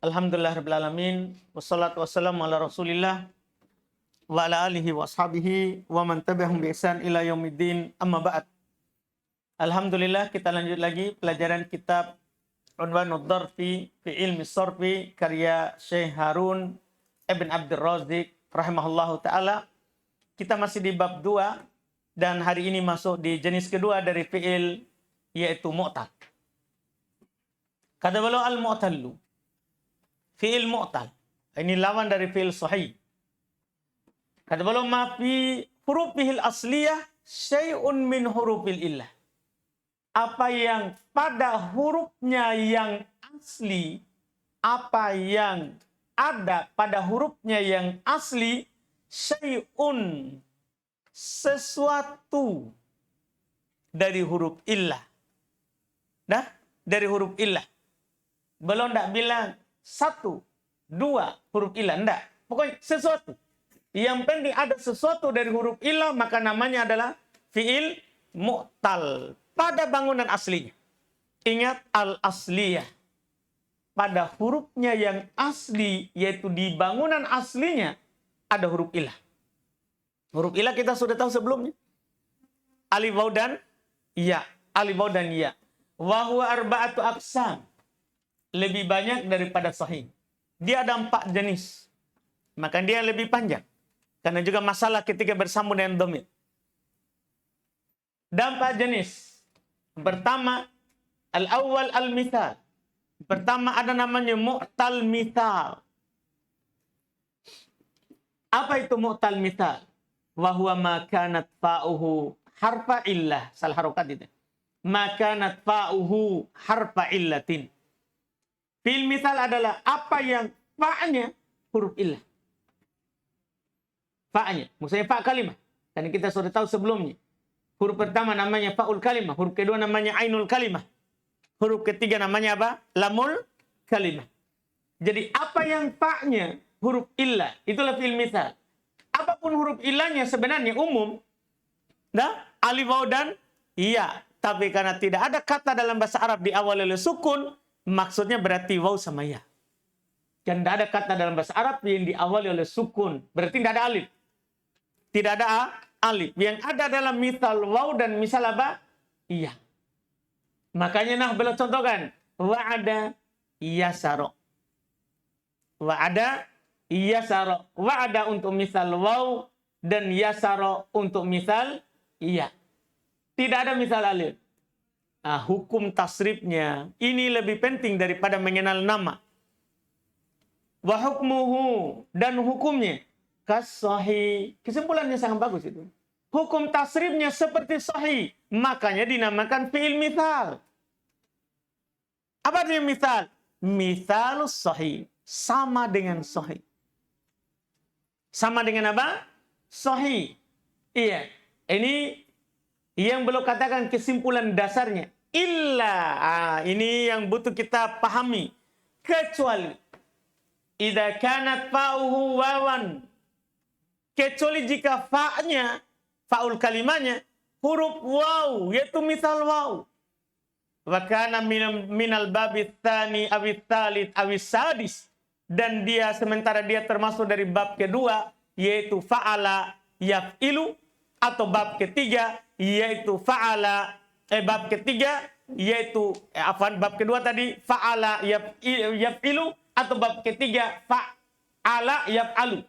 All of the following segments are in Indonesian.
Alhamdulillahirrahmanirrahim. Wassalatu wassalamu ala rasulillah wa ala alihi wa ashabihi wa man tabi'ahum bi ihsan ila yaumiddin, amma ba'd. Alhamdulillah, kita lanjut lagi pelajaran kitab Unwanud Darfi fi Ilmi Sarfi karya Syekh Harun Ibn Abdul Razik rahimahullahu ta'ala. Kita masih di bab 2 dan hari ini masuk di jenis kedua dari fi'il, yaitu mu'tal. Kata beliau al-mu'tallu, fi'il mu'tal. Ini lawan dari fi'il sahih. Kata beliau ma fi hurufihil asliyah syai'un min hurufil illah. Apa yang pada hurufnya yang asli, apa yang ada pada hurufnya yang asli, syai'un, sesuatu dari huruf illah. Dah, dari huruf illah. Belum tak bilang 1, 2 huruf illah, enggak. Pokoknya sesuatu. Yang penting ada sesuatu dari huruf illah, maka namanya adalah fi'il mu'tal pada bangunan aslinya. Ingat al-asliyah. Pada hurufnya yang asli, yaitu di bangunan aslinya, ada huruf illah. Huruf illah kita sudah tahu sebelumnya. Alif, waw, dan ya. Alif, waw, dan ya. Wa huwa arba'atu aqsam. Lebih banyak daripada sahih. Dia ada 4 jenis. Maka dia lebih panjang. Karena juga masalah ketika bersambung dengan dhamir. Dan 4 jenis. Pertama, al-awwal al-mithal. Pertama ada namanya mu'tal mithal. Apa itu mu'tal mithal? Wa huwa ma kanat fa'uhu harfa illah. Salah harokat itu. Ma kanat fa'uhu harfa illatin. Fi'il mithal adalah apa yang fa'nya huruf illah. Fa'nya. Maksudnya fa' kalimah. Dan kita sudah tahu sebelumnya. Huruf pertama namanya fa'ul kalimah. Huruf kedua namanya ainul kalimah. Huruf ketiga namanya apa? Lamul kalimah. Jadi apa yang fa'nya huruf illah. Itulah fi'il mithal. Apapun huruf illahnya sebenarnya umum. Nah, alif, waw, dan iya. Tapi karena tidak ada kata dalam bahasa Arab diawali oleh sukun, maksudnya berarti waw sama ya. Dan tidak ada kata dalam bahasa Arab yang diawali oleh sukun. Berarti tidak ada alif. Tidak ada alif. Yang ada dalam misal waw dan misal apa? Iya. Makanya nah beliau contohkan. Wa'ada yasaro. Wa'ada yasaro. Wa'ada untuk misal waw dan yasaro untuk misal iya. Tidak ada misal alif. Nah, hukum tasrifnya ini lebih penting daripada mengenal nama. Wa hukmuhu, dan hukumnya kas-sahih. Kesimpulannya sangat bagus itu. Hukum tasrifnya seperti sahih, makanya dinamakan fi'il mithal. Apa artinya mithal? Mithalus sahih, sama dengan sahih. Sama dengan apa? Sahih. Iya. Ini yang belum katakan kesimpulan dasarnya. Ini yang butuh kita pahami. Kecuali idza kanat fa'uhu wawan. Kecuali jika fa'nya, fa'ul kalimahnya huruf waw, yaitu misal waw. Wa kana minal babits tsani awits tsalits awis sadis. Dan dia sementara dia termasuk dari bab kedua, yaitu fa'ala yaf'ilu, atau bab ketiga yaitu fa'ala bab ketiga yaitu bab kedua tadi fa'ala yaf'ilu, atau bab ketiga fa'ala yaf'alu.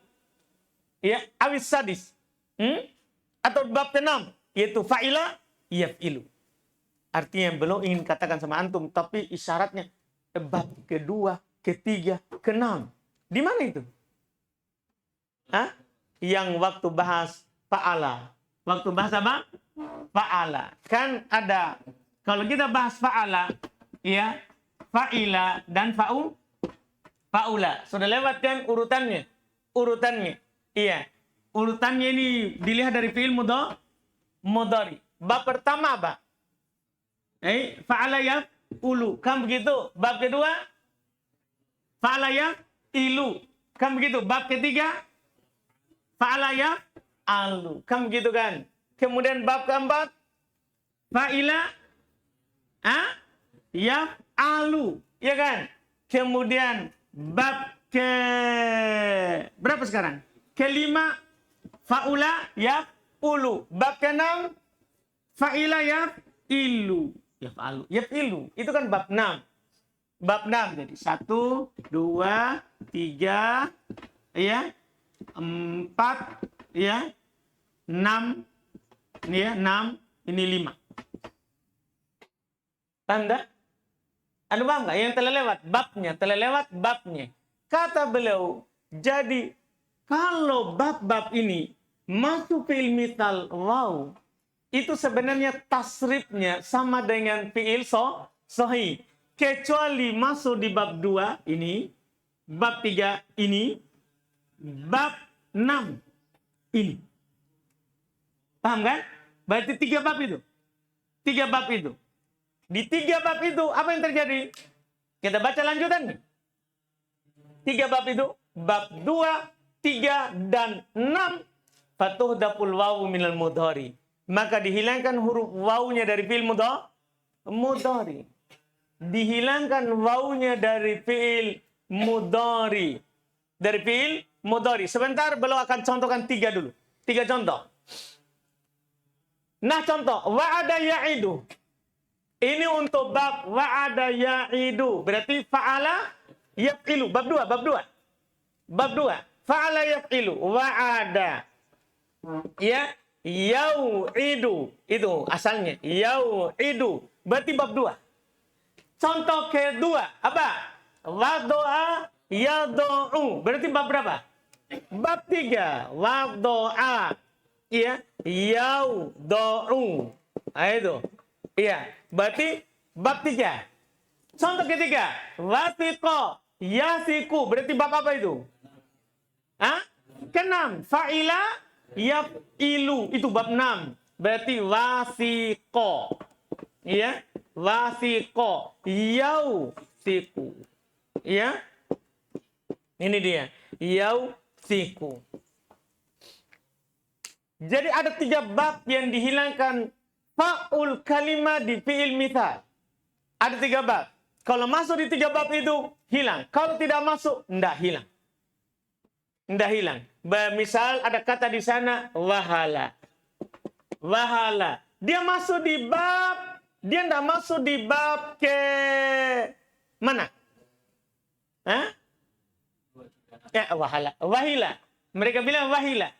Ya, awis sadis. Atau bab ke-6 yaitu fa'ila yaf'ilu. Artinya yang belum ingin katakan sama antum, tapi isyaratnya bab kedua, ketiga, ke-6. Di mana itu? Yang waktu bahas fa'ala. Waktu bahas apa? Fa'ala. Kan ada, kalau kita bahas fa'ala, ya, fa'ila dan fa'ula. Sudah lewat kan urutannya? Urutannya. Iya. Urutannya ini dilihat dari fi'il mudhari. Bab pertama apa? Fa'ala yaf'ulu. Kan begitu? Bab kedua? Fa'ala yaf'ilu. Kan begitu? Bab ketiga? Fa'ala yaf'alu. Kan begitu kan? Kemudian bab keempat? Fa'ila yaf'alu. Ya kan? Kemudian Bab ke berapa sekarang? Kelima, fa'ula yaf'ulu. Bab ke-6, fa'ila yaf'ilu. Yaf'ilu. Itu kan bab 6. Bab 6. Jadi 1, 2, 3, ya, 4, ya, 6, ya, 6, ini 5. Paham tak? Anda paham nggak? Yang telah lewat babnya. Kata beliau, jadi kalau bab-bab ini masuk fi'il mithal waw, itu sebenarnya tasrifnya sama dengan fi'il sahih. Kecuali masuk di bab 2 ini, bab 3 ini, bab 6 ini. Paham kan? Berarti 3 bab itu. 3 bab itu. Di 3 bab itu apa yang terjadi? Kita baca lanjutannya. 3 bab itu, bab 2, 3, dan 6, fatuhdaful wawu minal mudhari. Maka dihilangkan huruf wawunya dari fi'il mudhari. Dihilangkan wawunya dari fi'il mudhari. Dari fi'il mudhari. Sebentar, beliau akan contohkan 3 dulu. 3 contoh. Nah, contoh. Wa'ada ya'idu. Ini untuk bab wa'ada ya'idu. Berarti fa'ala yaf'ilu. Bab 2. Bab 2. Fa'ala yaf'ilu. Wa'ada. Ya. Yau'idu. Itu asalnya. Yau'idu. Berarti bab 2. Contoh kedua. Apa? Wado'a yado'u. Berarti bab berapa? Bab 3. Wado'a. Ya. Yaudo'u. Itu. Iya. Berarti bab 3. Contoh ketiga. Wasiqo yasiku. Berarti bab apa itu? Hah? Ke-6. Fa'ila yaf'ilu. Itu bab 6. Berarti wasiqo. Iya. Wasiqo. Yausiku. Iya. Ini dia. Yausiku. Jadi ada 3 bab yang dihilangkan fa'ul kalimah di fi'il mithal. Ada 3 bab. Kalau masuk di 3 bab itu, hilang. Kalau tidak masuk, tidak hilang. Tidak hilang. Misal ada kata di sana, wahala. Wahala. Dia masuk di bab, dia tidak masuk di bab ke mana? Hah? Wahala. Wahila. Mereka bilang wahila.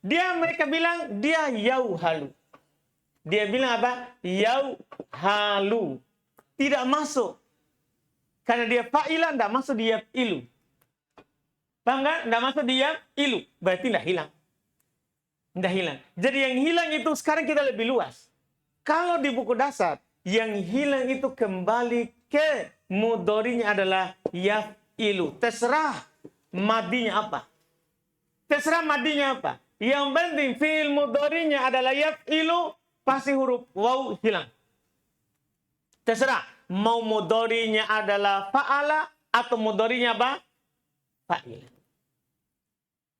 Mereka bilang dia yauhalu. Dia bilang apa? Yauhalu. Tidak masuk. Karena dia fa'ila, tidak masuk dia ilu. Paham kan? Tidak masuk dia ilu. Berarti tidak hilang. Tidak hilang. Jadi yang hilang itu sekarang kita lebih luas. Kalau di buku dasar, yang hilang itu kembali ke mudhari'nya adalah yaf'ilu. Terserah madinya apa. Terserah madinya apa. Yang penting fi'il mudhari'nya adalah yaf'ilu, pasti huruf waw hilang. Terserah. Mau mudhari'nya adalah fa'ala atau mudhari'nya apa? Fa'ila.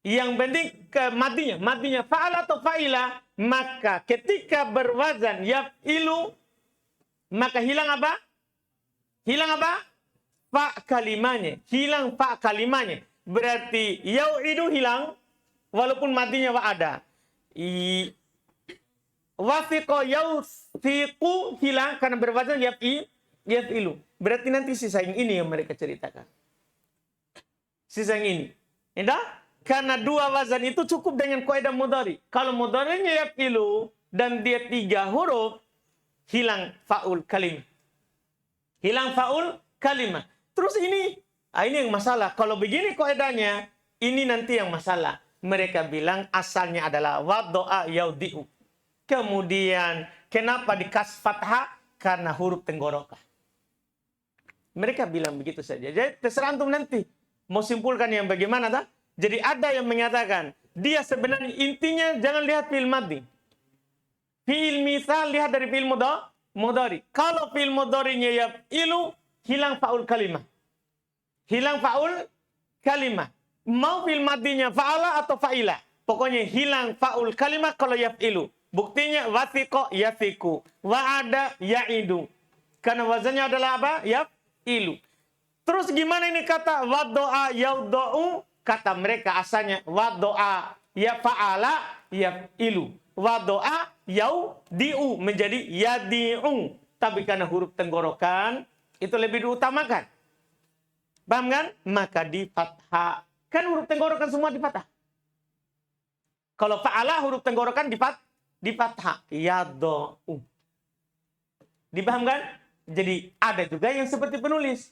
Yang penting ke madinya fa'ala atau fa'ila, maka ketika berwazan yaf'ilu, maka hilang apa? Hilang apa? Fa kalimanya. Hilang fa kalimanya. Berarti yau'idu hilang, walaupun madinya wa'ada. Wasiqo yausiqu hilang karena berwazan yaf'ilu. Berarti nanti sisa yang ini yang mereka ceritakan. Sisa yang ini. Indah? Karena 2 wazan itu cukup dengan kaidah mudhari. Kalau mudhari'nya yaf'ilu dan dia 3 huruf, hilang fa'ul kalimah. Hilang fa'ul kalimah. Terus ini yang masalah. Kalau begini kaidahnya, ini nanti yang masalah. Mereka bilang asalnya adalah wado'a yaudi'u. Kemudian kenapa dikasih fathah? Karena huruf tenggorokan. Mereka bilang begitu saja. Jadi terserah antum nanti mau simpulkan yang bagaimana tak? Jadi ada yang menyatakan dia sebenarnya intinya jangan lihat fi'il madhi. Fi'il misal lihat dari fi'il mudhari. Kalau fi'il mudhari'nya yaf'ilu, hilang fa'ul kalimah. Hilang fa'ul kalimah. Mau fi'il madhinya fa'ala atau fa'ila. Pokoknya hilang fa'ul kalimah kalau yaf'ilu. Buktinya wasiqo yasiku. Wa'ada ya'idu. Karena wazannya adalah apa? Yaf'ilu. Terus gimana ini kata wadoa yaudo'u? Kata mereka asalnya wadoa ya fa'ala ya ilu. Wadoa yaudi'u menjadi yadi'u. Tapi karena huruf tenggorokan itu lebih diutamakan. Paham kan? Maka di fathah. Kan huruf tenggorokan semua di fathah. Kalau fa'ala huruf tenggorokan di fathah. Yado'u. Dipahamkan? Jadi ada juga yang seperti penulis.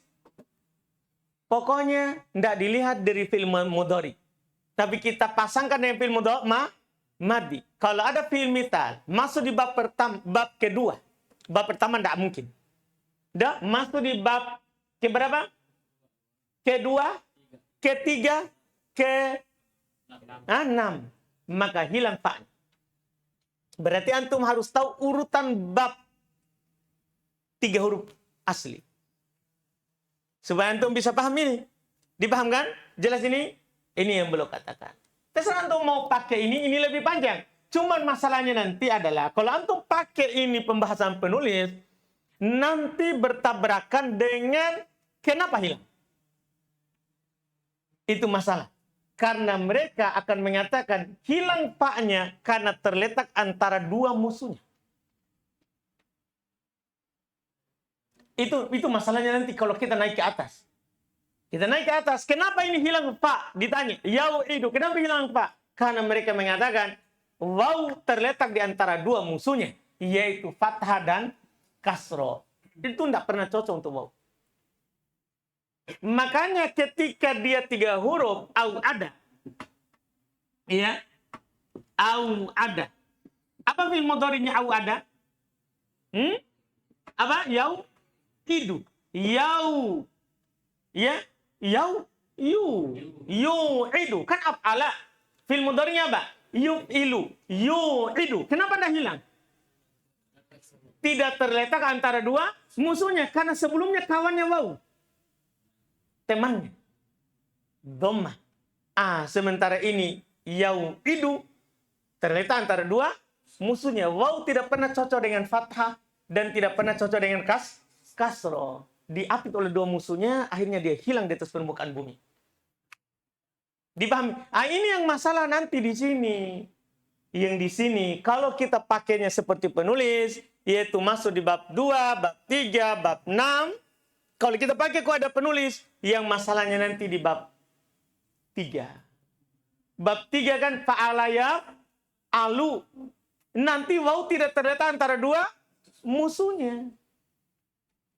Pokoknya tidak dilihat dari fi'il mudhari. Tapi kita pasangkan dengan fi'il mudhari madi. Kalau ada fi'il mithal masuk di bab pertama, bab kedua. Bab pertama tidak mungkin. Dah masuk di bab keberapa? Kedua, ketiga, ke-6. Maka hilang fa. Berarti antum harus tahu urutan bab 3 huruf asli. Supaya antum bisa paham ini. Dipahamkan? Jelas ini? Ini yang belum katakan. Terserah antum mau pakai ini lebih panjang. Cuman masalahnya nanti adalah, kalau antum pakai ini pembahasan penulis, nanti bertabrakan dengan kenapa hilang. Itu masalah. Karena mereka akan mengatakan hilang fa-nya karena terletak antara dua musuhnya. Itu masalahnya nanti kalau kita naik ke atas. Kita naik ke atas. Kenapa ini hilang fa? Ditanya. Yau'idu. Kenapa hilang fa? Karena mereka mengatakan waw terletak di antara dua musuhnya. Yaitu fathah dan kasro. Itu tidak pernah cocok untuk waw. Makanya ketika dia 3 huruf au ada. Ya. Au ada. Apa fi'il mudhari'nya au ada? Apa? Yau idu. Yau. Ya. Yau. Idu. Kan af'ala. Fi'il mudhari'nya apa? Ilu. Idu. Kenapa dah hilang? Tidak terletak antara dua musuhnya. Karena sebelumnya kawannya waw. Temannya. Dhammah. Sementara ini yau idu terletak antara dua musuhnya. Waw tidak pernah cocok dengan fathah dan tidak pernah cocok dengan kasro. Diapit oleh dua musuhnya, akhirnya dia hilang di atas permukaan bumi. Dipahami? Ini yang masalah nanti di sini. Yang di sini, kalau kita pakainya seperti penulis, yaitu masuk di bab 2, bab 3, bab 6. Kalau kita pakai kok ada penulis, yang masalahnya nanti di bab 3. Bab 3 kan fa'alayaf alu. Nanti waw tidak terletak antara dua musuhnya.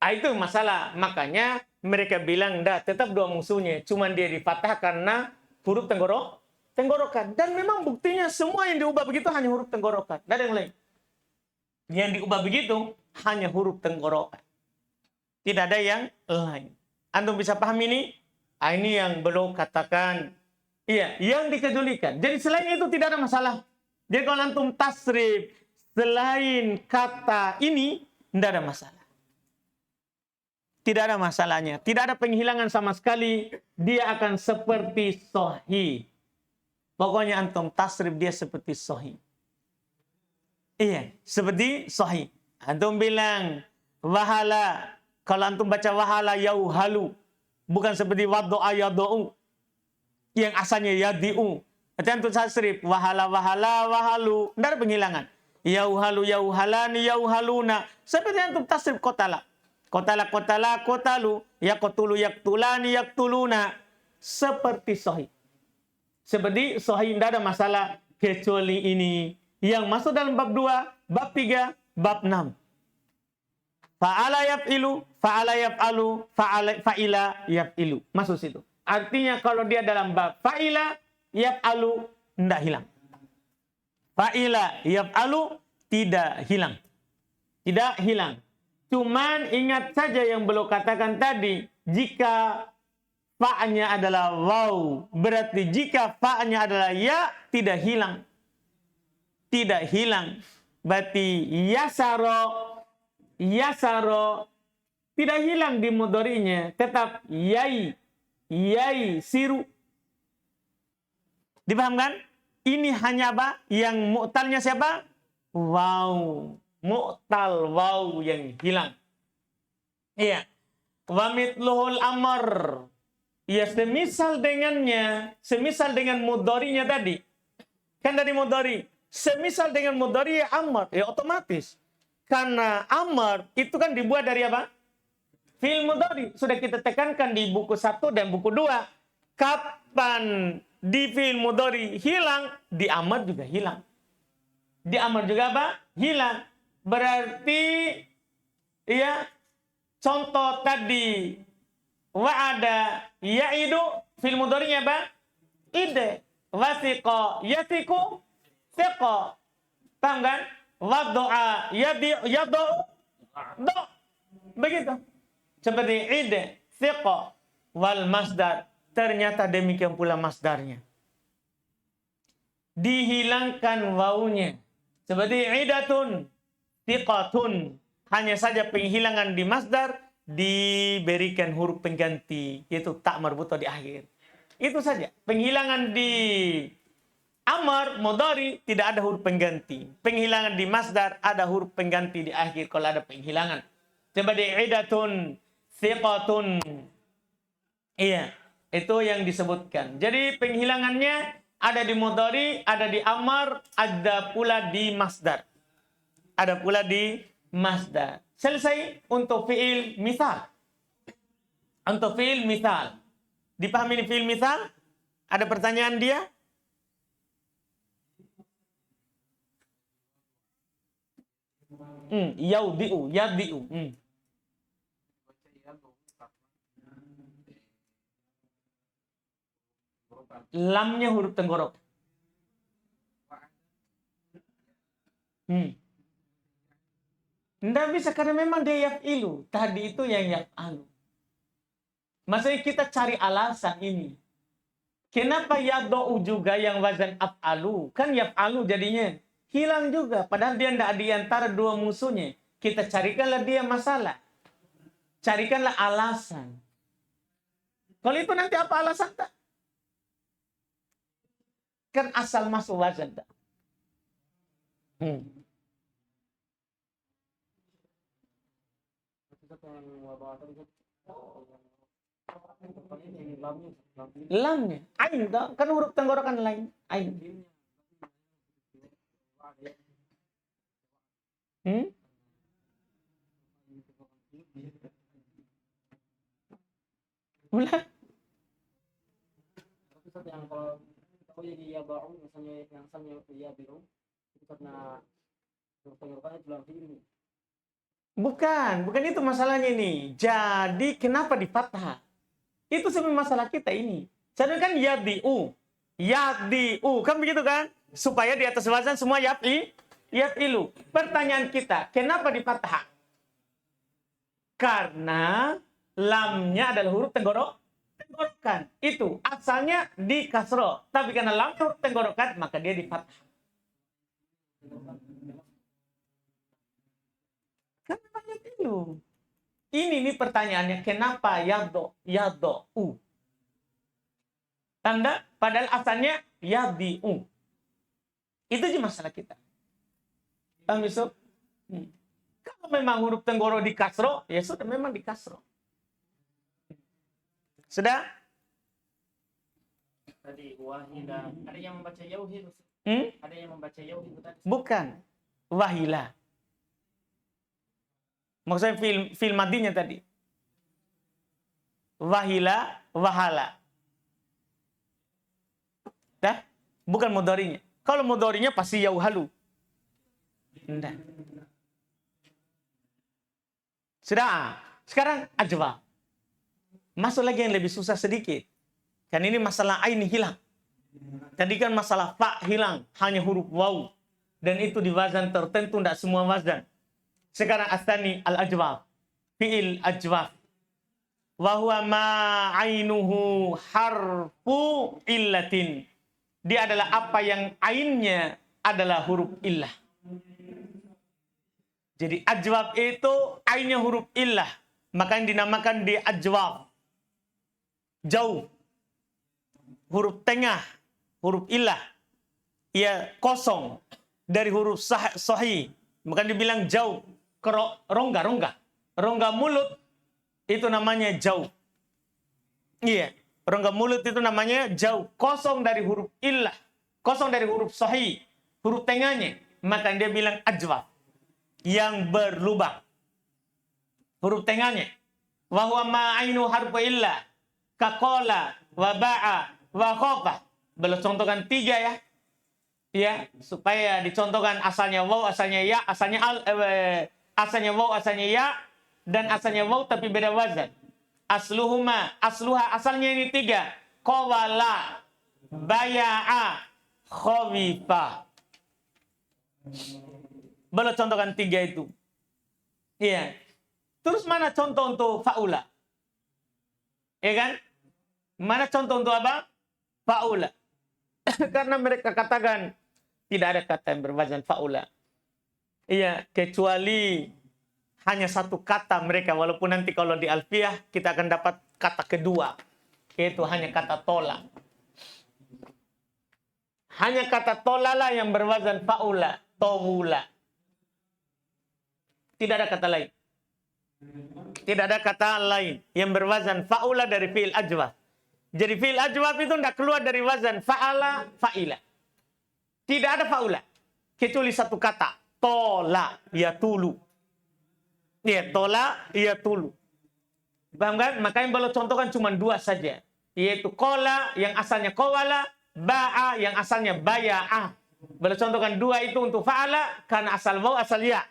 Itu masalah. Makanya mereka bilang tetap dua musuhnya. Cuman dia difathah karena huruf tenggorokan. Dan memang buktinya semua yang diubah begitu hanya huruf tenggorokan. Tidak ada yang lain. Yang diubah begitu hanya huruf tenggorokan. Tidak ada yang lain. Antum bisa paham ini? Ini yang belum katakan. Iya, yang dikecualikan. Jadi selain itu tidak ada masalah. Jadi kalau antum tasrif selain kata ini, tidak ada masalah. Tidak ada masalahnya. Tidak ada penghilangan sama sekali. Dia akan seperti sahih. Pokoknya antum tasrif dia seperti sahih. Iya, seperti sahih. Antum bilang wahala. Kalau antum baca wahala yauhalu. Bukan seperti wado'a yado'u. Yang asalnya yadi'u. Nanti antum tasrif wahala wahalu. Tidak ada penghilangan. Yauhalu yauhalani yauhaluna. Seperti antum tasrif kotala. Kotala kotalu. Yakotulu yaktulani yaktuluna. Seperti sahih. Seperti sahih tidak ada masalah. Kecuali ini. Yang masuk dalam bab 2, bab 3, bab 6. Fa'ala yaf'ilu, fa'ala yaf'alu, fa'ila yaf'ilu. Masuk situ. Artinya kalau dia dalam bab fa'ila yaf'alu, tidak hilang. Fa'ila yaf'alu, tidak hilang. Tidak hilang. Cuman ingat saja yang belum katakan tadi. Jika fa-nya adalah waw. Berarti jika fa-nya adalah ya, tidak hilang. Tidak hilang. Berarti yasaro tidak hilang di mudhari'nya, tetap yai siru. Dipahamkan? Ini hanya apa? Yang mu'talnya siapa? Wow. Mu'tal waw yang hilang. Iya. Wa mithluhul amr. Ya semisal dengannya, semisal dengan mudhari'nya tadi. Kan dari mudhari. Semisal dengan mudhari ya amr, ya otomatis. Karena amr itu kan dibuat dari apa? Fi'il mudhari. Sudah kita tekankan di buku 1 dan buku 2. Kapan di fi'il mudhari hilang, di amr juga hilang. Di amr juga apa? Hilang. Berarti ya contoh tadi wa'ada ya'idu fil mudhari'nya apa? Ide. Wasiqa yasiqu siqa. Paham kan? Wadu'a yadu do. Begitu. Seperti ide, siqa, wal masdar. Ternyata demikian pula masdarnya. Dihilangkan wawunya. Seperti idatun, siqatun. Hanya saja penghilangan di masdar diberikan huruf pengganti, yaitu tak marbuto di akhir. Itu saja. Penghilangan di amar, mudhari, tidak ada huruf pengganti. Penghilangan di masdar, ada huruf pengganti di akhir kalau ada penghilangan. Seperti idatun, siqatun. Iya, itu yang disebutkan. Jadi penghilangannya ada di mudhari, ada di amar, ada pula di masdar. Ada pula di masdar. Selesai untuk fi'il misal. Untuk fi'il misal. Dipahami fi'il misal? Ada pertanyaan dia? Yaudi'u, yadi'u. Lamnya huruf tenggorok. Nggak bisa karena memang dia yaf'ilu. Tadi itu yang yaf'alu. Maksudnya kita cari alasan ini. Kenapa yado'u juga yang wazan af'alu? Kan yaf'alu jadinya. Hilang juga. Padahal dia tidak di antara dua musuhnya. Kita carikanlah dia masalah. Carikanlah alasan. Kalau itu nanti apa alasan tak? Kan asal masuk wazan tak? Lamnya. Ain tak? Kan huruf tenggorokan lain. Ain. Mulai. Yang kalau jadi ya bau misalnya yang asalnya ya biru itu karena tenggorokannya tulang ini. Bukan itu masalahnya ini. Jadi kenapa di fathah? Itu sebenarnya masalah kita ini. Jadi kan yadi'u, kan begitu kan? Supaya di atas wazan semua yaf'ilu. Pertanyaan kita, kenapa di fathah? Karena lamnya adalah huruf tenggorokan. Itu asalnya di kasro. Tapi karena lam huruf tenggorokan, maka dia di fathah. Kenapa yaf'ilu? Ini nih pertanyaannya, kenapa yado'u? Tanda, padahal asalnya yadi'u. Itu aja masalah kita. Paham Yusuf? Kalau memang huruf tenggorok di kasro, ya sudah memang di kasro. Sudah? Tadi wahila. Ada yang membaca yauhil. Ada yang membaca yauhil tadi. Bukan. Wahila. Maksudnya fil madinya tadi. Wahila, wahala. Dah? Bukan mudhari'nya. Kalau mudhari'nya pasti yauhalu. Enggak. Sudah. Sekarang ajwa. Masuk lagi yang lebih susah sedikit. Kan ini masalah ain hilang. Tadi kan masalah fa hilang. Hanya huruf waw. Dan itu di wazan tertentu, tidak semua wazan. Sekarang asani al-ajwaf. Fi'il ajwaf. Wahuwa ma'ainuhu harfu illatin. Dia adalah apa yang ainnya adalah huruf illah. Jadi ajwaf itu ainnya huruf illah. Maka yang dinamakan di ajwaf. Jauh. Huruf tengah. Huruf illah. Ia kosong. Dari huruf sahih. Maka dibilang jauh. Rongga mulut itu namanya jauh. Iya, rongga mulut itu namanya jauh, kosong dari huruf illah, kosong dari huruf sahih, huruf tengahnya. Maka dia bilang ajwaf, yang berlubang. Huruf tengahnya. Wa huwa ma'ainu harfu illah, kaqala, wa ba'a, wa khofa. Belum contohkan 3 ya. Ya, supaya dicontohkan asalnya waw, asalnya ya, asalnya waw, asalnya ya, dan asalnya waw tapi beda wazan. Asluha, asalnya ini 3. Qawala, baya'a, khawifa. Belum contohkan 3 itu. Iya. Terus mana contoh untuk faula? Ya kan? Mana contoh untuk apa? Faula. Karena mereka katakan tidak ada kata yang berwazan faula. Iya, kecuali hanya satu kata mereka. Walaupun nanti kalau di alfiyah kita akan dapat kata kedua. Yaitu hanya kata tola. Hanya kata tola lah yang berwazan faula. Tawula. Tidak ada kata lain. Tidak ada kata lain yang berwazan faula dari fi'il ajwaf. Jadi fi'il ajwaf itu tidak keluar dari wazan fa'ala, fa'ila. Tidak ada faula. Kecuali satu kata. Tola, ya tulu. Ya, tola, ya tulu. Paham kan? Makanya kalau contohkan cuma 2 saja. Yaitu kola yang asalnya kowala, ba'a yang asalnya baya'ah. Kalau contohkan 2 itu untuk fa'ala, karena asal waw, asal ya.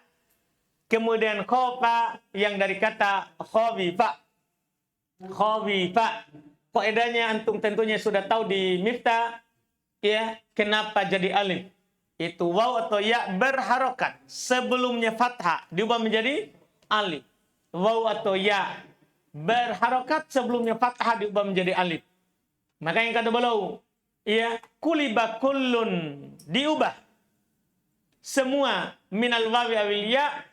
Kemudian khofa yang dari kata khawifa. Khawifa. Kaidahnya antum tentunya sudah tahu di Miftah, ya, kenapa jadi alif? Itu waw atau ya berharokat. Sebelumnya fathah diubah menjadi alif. Waw atau ya berharokat, sebelumnya fathah diubah menjadi alif. Maka yang kata beliau, ya, kuliba kullun, diubah semua minal wawi awil ya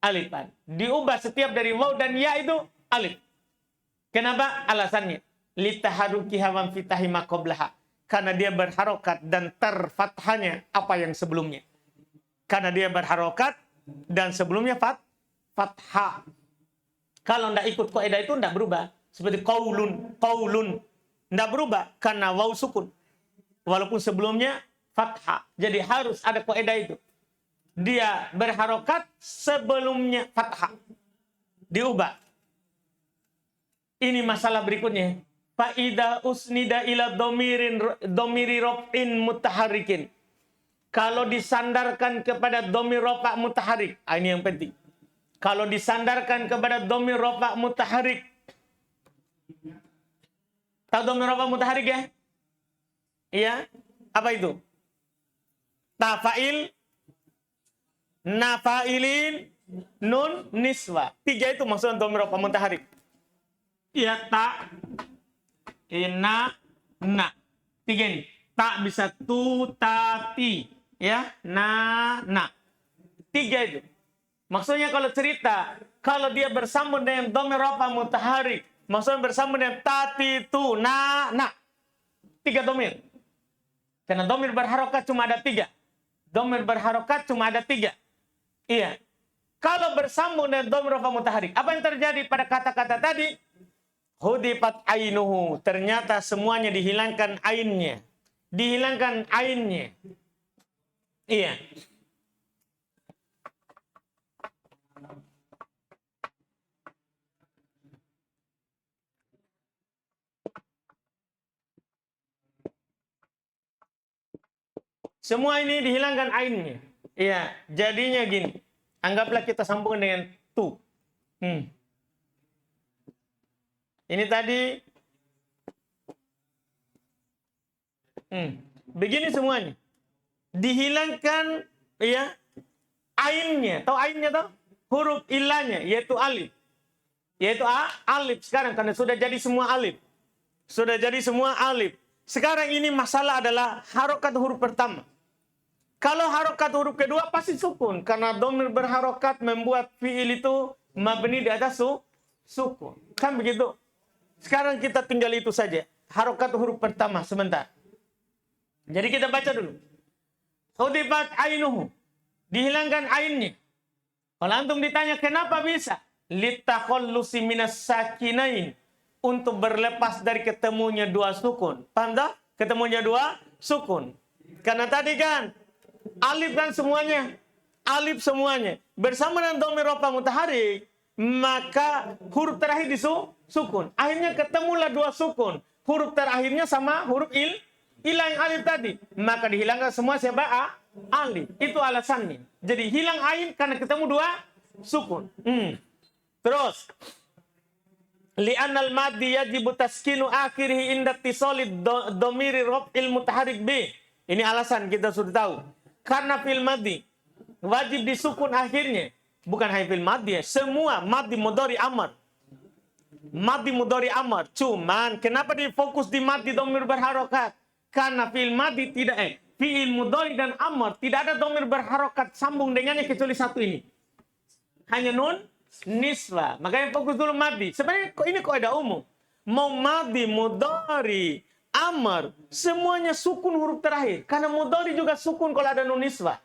alifan. Diubah setiap dari waw dan ya itu alif. Kenapa? Alasannya litaharuki hawan fitahi maqoblaha, karena dia berharokat dan terfathahnya apa yang sebelumnya. Karena dia berharokat dan sebelumnya fathah. Kalau tidak ikut kaidah itu tidak berubah. Seperti qaulun, qaulun tidak berubah karena waw sukun. Walaupun sebelumnya fathah. Jadi harus ada kaidah itu. Dia berharokat sebelumnya fathah. Diubah. Ini masalah berikutnya. Fa'idha usnida ila domiri rof'in mutaharikin. Kalau disandarkan kepada domir rofa mutaharik. Ini yang penting. Kalau disandarkan kepada domir rofa mutaharik. Tahu domir rofa mutaharik ya? Iya. Apa itu? Tafa'il, nafa'ilin, nun, niswa. 3 itu maksudnya domir rofa mutaharik. Iya, ta, ina, na. 3 ini. Tak bisa tu, ta, ti. Ya, na. 3 itu. Maksudnya kalau cerita, kalau dia bersambung dengan dhamir rafa mutaharik, maksudnya bersambung dengan ta, ti, tu, na. 3 dhamir. Karena dhamir berharokat cuma ada 3. Dhamir berharokat cuma ada 3. Iya. Kalau bersambung dengan dhamir rafa mutaharik, apa yang terjadi pada kata-kata tadi? Hudifat ainuhu. Ternyata semuanya dihilangkan ainnya. Dihilangkan ainnya. Iya. Semua ini dihilangkan ainnya. Iya. Jadinya gini. Anggaplah kita sambung dengan tu. Ini tadi begini semuanya. Dihilangkan ya ainnya. Tahu ainnya tahu? Huruf ilahnya yaitu alif. Yaitu alif sekarang karena sudah jadi semua alif. Sudah jadi semua alif. Sekarang ini masalah adalah harokat huruf pertama. Kalau harokat huruf kedua pasti sukun karena dhamir berharokat membuat fiil itu mabni di atas sukun. Kan begitu? Sekarang kita tinggal itu saja. Harokat huruf pertama sebentar. Jadi kita baca dulu. Hudifat ainuhu. Dihilangkan ainnya. Kalau antum ditanya kenapa bisa? litakhallusi minas sakinain, untuk berlepas dari ketemunya dua sukun. Paham tak? Ketemunya dua sukun. Karena tadi kan alif kan semuanya, alif semuanya bersama dengan dhamir rafa mutaharik, maka huruf terakhir sukun. Akhirnya ketemulah dua sukun. Huruf terakhirnya sama huruf hilang alif tadi, maka dihilangkan semua siapa? Alif. Itu alasannya. Jadi hilang ain karena ketemu dua sukun. Terus, li'anal maddi yajibu taskinu akhirih inda tisoli domiri raf'il mutaharik bi. Ini alasan kita sudah tahu. Karena fil maddi wajib disukun akhirnya. Bukan hanya fil maddi ya. Semua maddi mudhari amr. Maddi mudhari amr. Cuman kenapa difokus di maddi domir berharokat? Karena fil maddi tidak fi'il mudhari dan amr tidak ada domir berharokat sambung dengannya kecuali satu ini. Hanya nun niswa. Makanya fokus dulu maddi. Sebenarnya ini kaidah umum. Mau maddi, mudhari, amr, semuanya sukun huruf terakhir. Karena mudhari juga sukun kalau ada nun niswa.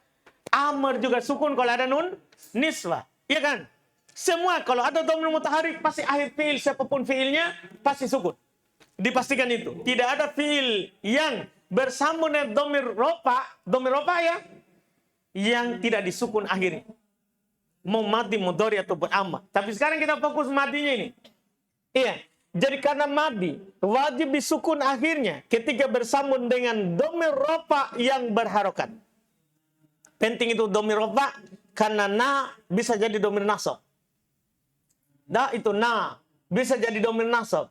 Amr juga sukun kalau ada nun niswa. Iya kan? Semua kalau ada dhamir mutaharik pasti akhir fi'il, siapapun fi'ilnya pasti sukun. Dipastikan itu. Tidak ada fi'il yang bersambung dengan dhamir rafa ya, yang tidak disukun akhirnya. Mau maddi, mudhari ataupun amr. Tapi sekarang kita fokus maddinya ini. Iya. Jadi karena maddi wajib disukun akhirnya ketika bersambung dengan dhamir rafa yang berharokat. Penting itu dhamir rafa karena na bisa jadi dhamir nasab. Nah itu na bisa jadi dhamir nasab.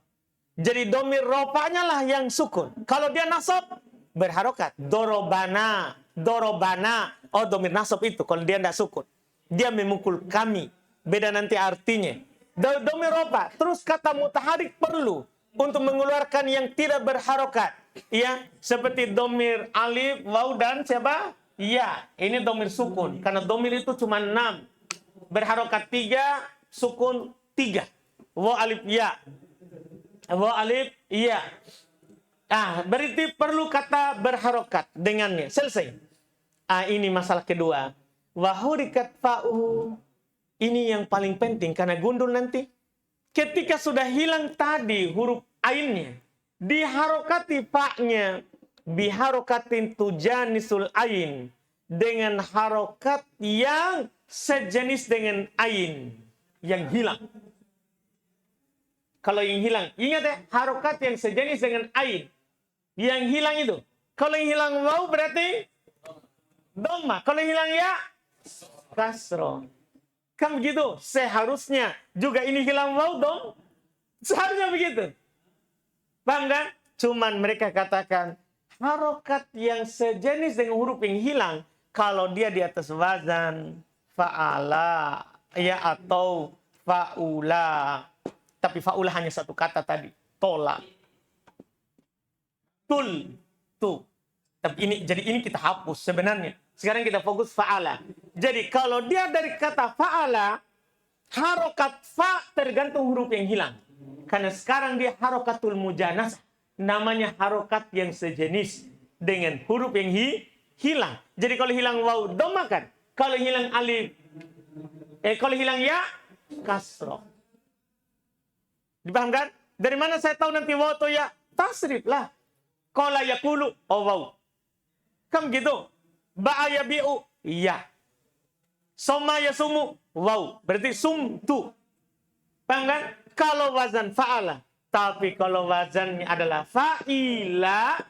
Jadi dhamir rafanya lah yang sukun. Kalau dia nasab berharokat. Dorobana. Oh dhamir nasab itu kalau dia tidak sukun. Dia memukul kami. Beda nanti artinya. Dhamir rafa. Terus kata mutaharik perlu untuk mengeluarkan yang tidak berharokat. Ya, seperti dhamir alif, waw dan siapa? Ya, ini dhamir sukun. Karena dhamir itu cuma 6. Berharokat 3, sukun 3. Waw alif ya. Waw alif ya. Berarti perlu kata berharokat dengannya. Selesai. Ini masalah kedua. Wahurikat fa'u. Ini yang paling penting karena gundul nanti. Ketika sudah hilang tadi huruf ainnya, diharokati fa'nya, biharokatin tujanisul ain, dengan harokat yang sejenis dengan ain yang hilang. Kalau yang hilang, ingat ya, harokat yang sejenis dengan ain yang hilang itu. Kalau yang hilang waw berarti dhamma. Kalau yang hilang ya kasro. Kan begitu. Seharusnya juga ini hilang waw dong. Seharusnya begitu. Paham kan? Cuman mereka katakan harokat yang sejenis dengan huruf yang hilang kalau dia di atas wazan fa'ala ya atau fa'ula. Tapi fa'ula hanya satu kata tadi. Tolak. Tu. Tapi ini kita hapus sebenarnya. Sekarang kita fokus fa'ala. Jadi kalau dia dari kata fa'ala, harokat fa tergantung huruf yang hilang. Karena sekarang dia harokatul mujanasah. Namanya harokat yang sejenis dengan huruf yang hilang. Jadi kalau hilang waw dhamma kan. Kalau hilang alif, kalau hilang ya kasroh. Dipahamkan? Dari mana saya tahu nanti waw atau ya? Tasrif lah. Qala yaqulu, oh waw. Kan gitu. Ba'a yabi'u, ya. Soma yasumu, waw. Berarti sumtu. Paham kan? Kalau wazan fa'ala. Tapi kalau wazannya adalah fa'ila,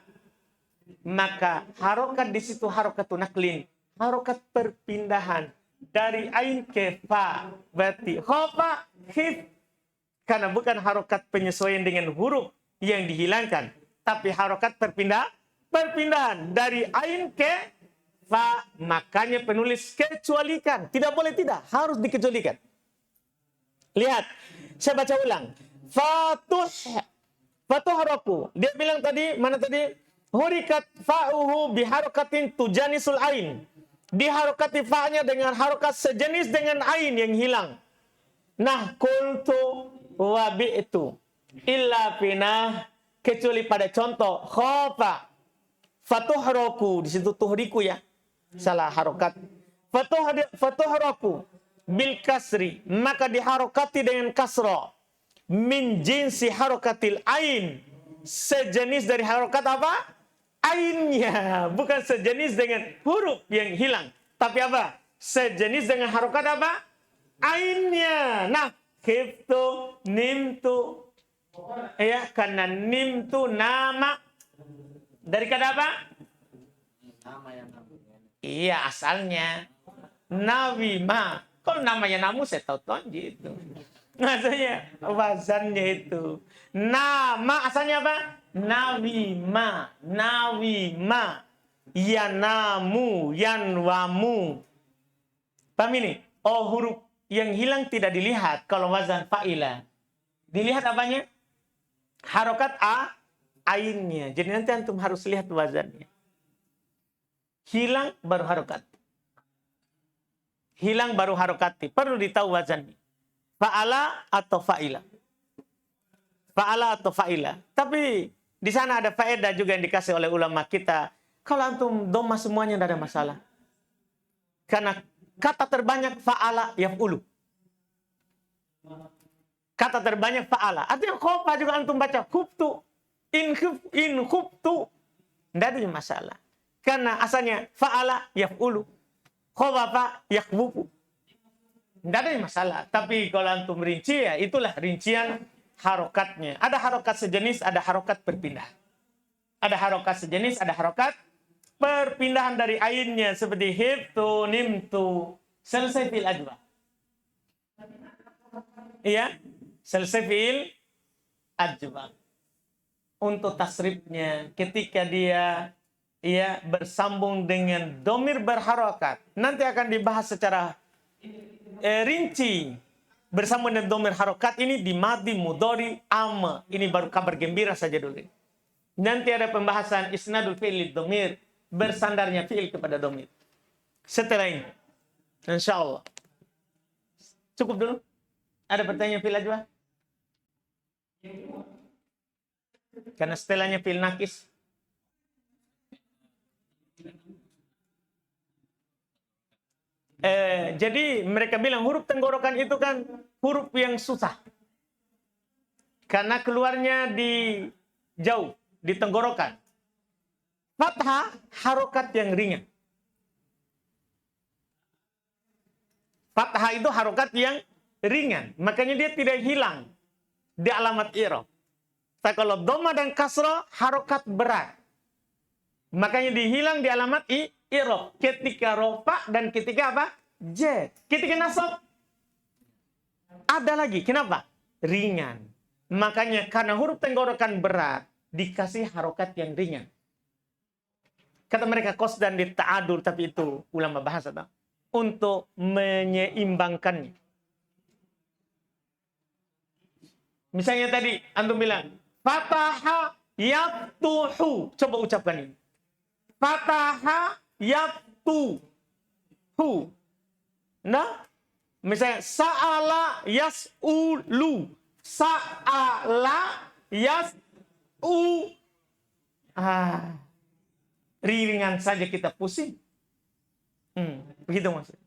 maka harokat di situ harokatun naklin. Harokat perpindahan. Dari ain ke fa. Berarti khofa, khif. Karena bukan harokat penyesuaian dengan huruf yang dihilangkan. Tapi harokat perpindahan. Dari ain ke fa. Makanya penulis kecualikan. Tidak boleh tidak. Harus dikecualikan. Lihat. Saya baca ulang. Fatuhraku. Dia bilang tadi, mana tadi? Hurikat fa'uhu biharokatin tujanisul ain. Diharokati fa'nya dengan harokat sejenis dengan ain yang hilang. Nah, kultu wabi'tu. Illa pinah. Kecuali pada contoh. Khofa. Fatuhraku. Di situ tuhriku ya. Salah harokat. Fatuhraku. bil kasri, maka diharokati dengan kasro. Min jinsi harokatil ain, sejenis dari harokat apa? Ainnya. Bukan sejenis dengan huruf yang hilang, tapi apa? Sejenis dengan harokat apa? Ainnya. Nah, khiftu, nimtu. Ya, karena nimtu nama dari kata apa? Nama yang nama. Iya, asalnya nawima. Kalau namanya namu saya tahu tonji itu. Maksudnya wazannya itu. Nama asalnya apa? Nawima. Nawima. Yanamu. Yanwamu. Paham ini? Oh, huruf yang hilang tidak dilihat kalau wazan fa'ila. Dilihat apanya? Harokat ainnya. Jadi nanti antum harus lihat wazannya. Hilang baru harokat. Hilang baru harokati. Perlu ditahu wazannya. Fa'ala atau fa'ila. Fa'ala atau fa'ila. Tapi di sana ada faedah juga yang dikasih oleh ulama kita. Kalau antum dhamma semuanya tidak ada masalah. Karena kata terbanyak fa'ala yaf'ulu. Kata terbanyak fa'ala. Artinya khofa juga antum baca khubtu. In khubtu. Tidak ada masalah. Karena asalnya fa'ala yaf'ulu. Khofafa yakhbuku. Tidak ada masalah. Tapi kalau antum rinci, ya itulah rincian harokatnya. Ada harokat sejenis, ada harokat perpindahan. Ada harokat sejenis, ada harokat perpindahan dari ainnya. Seperti hibtu, nimtu. Selesai fil ajwa. Iya. Selesai fil ajwa. Untuk tasrifnya, ketika dia bersambung dengan domir berharokat. Nanti akan dibahas secara rinci. Bersambung dengan domir harokat ini di madi, mudori, ama. Ini baru kabar gembira saja dulu. Nanti ada pembahasan isnadul fi'il domir. Bersandarnya fi'il kepada domir. Setelah ini. Insya Allah. Cukup dulu. Ada pertanyaan fi'il ajwa? Karena setelahnya fi'il nakis. Jadi mereka bilang huruf tenggorokan itu kan huruf yang susah. Karena keluarnya di jauh, di tenggorokan. Fathah, harokat yang ringan. Fathah itu harokat yang ringan. Makanya dia tidak hilang di alamat i'rab. Tapi kalau dhamma dan kasrah, harokat berat. Makanya dihilang di alamat i'rab. Ketika rofa dan ketika apa? J. Ketika nasab ada lagi. Kenapa? Ringan. Makanya karena huruf tenggorokan berat dikasih harokat yang ringan. Kata mereka qasdan di ta'adul, tapi itu ulama bahasa tak? Untuk menyeimbangkannya. Misalnya tadi antum bilang fataha yaftuhu. Coba ucapkan ini. Fataha yaftuhu. Nah, misalnya sa'ala yas'ulu. Sa'ala yas'u. Ringan saja kita pusing. Begitu maksudnya.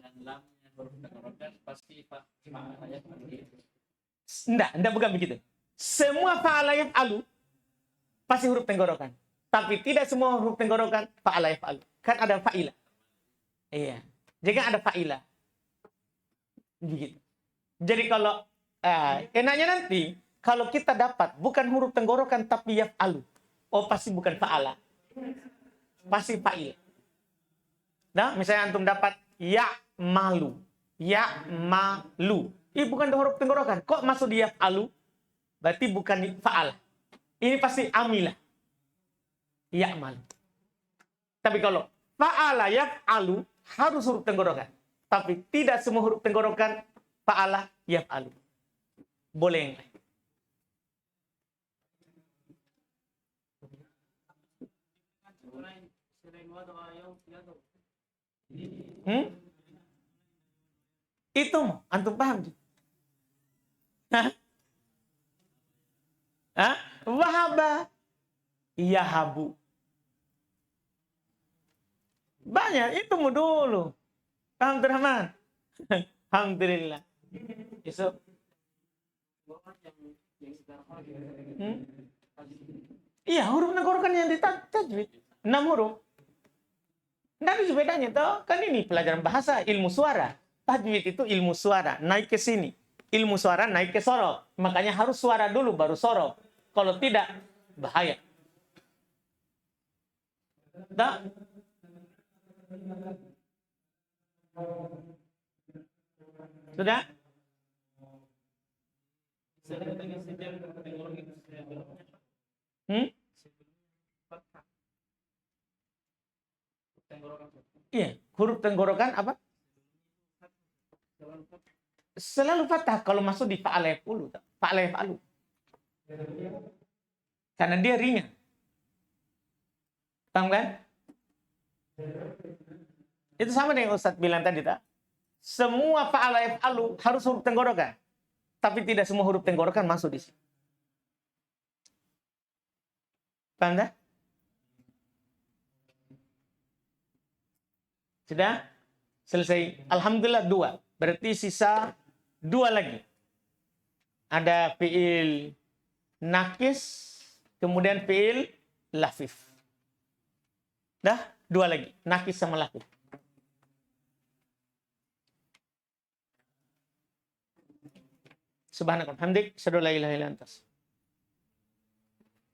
Dan lamnya huruf tenggorokan pasti fa'ala yaf'alu. Enggak bukan begitu. Semua fa'ala yaf'alu pasti huruf tenggorokan. Tapi tidak semua huruf tenggorokan fa'ala yaf'alu. Kan ada fa'ila. Iya. Jadi kan ada fa'ila. Begitu. Jadi kalau enaknya nanti kalau kita dapat bukan huruf tenggorokan tapi yaf'alu. Oh pasti bukan fa'ala. Pasti fa'ila. Nah, misalnya antum dapat ya'malu. Ya'malu. Ini bukan huruf tenggorokan. Kok masuk di yaf'alu? Berarti bukan fa'ala. Ini pasti amilah. Ya'malu. Tapi kalau fa'ala yaf'alu harus huruf tenggorokan. Tapi tidak semua huruf tenggorokan fa'ala yaf'alu. Boleh yang lain. Itu antum paham? Wahaba yahabu. Banyak itu dulu. Paham Rahman? Alhamdulillah. Yusuf. yang sekarang lagi Iya, huruf tenggorokan yang ditajwid. 6 huruf. Nggak ada bedanya toh. Kan ini pelajaran bahasa, ilmu suara. Tajwid itu ilmu suara, naik ke sini. Ilmu suara naik ke sorob. Makanya harus suara dulu baru sorob. Kalau tidak, bahaya. Dah. Sudah? Hmm? Iya, huruf tenggorokan apa? Selalu fathah kalau masuk di fa'ala yaf'ulu. Fa'ala yaf'alu. Karena dia ringan. Paham kan? Itu sama dengan Ustadz bilang tadi, tak? Semua fa'ala yaf'alu harus huruf tenggorokan. Tapi tidak semua huruf tenggorokan masuk di sini. Paham tak? Sudah? Selesai. Alhamdulillah 2. Berarti sisa 2 lagi. Ada fi'il nakis, kemudian fi'il lafif. Dah? 2 lagi. Nakis sama lafif. Subhanakallahumma hamdik, asyhadu an la ilaha illa anta.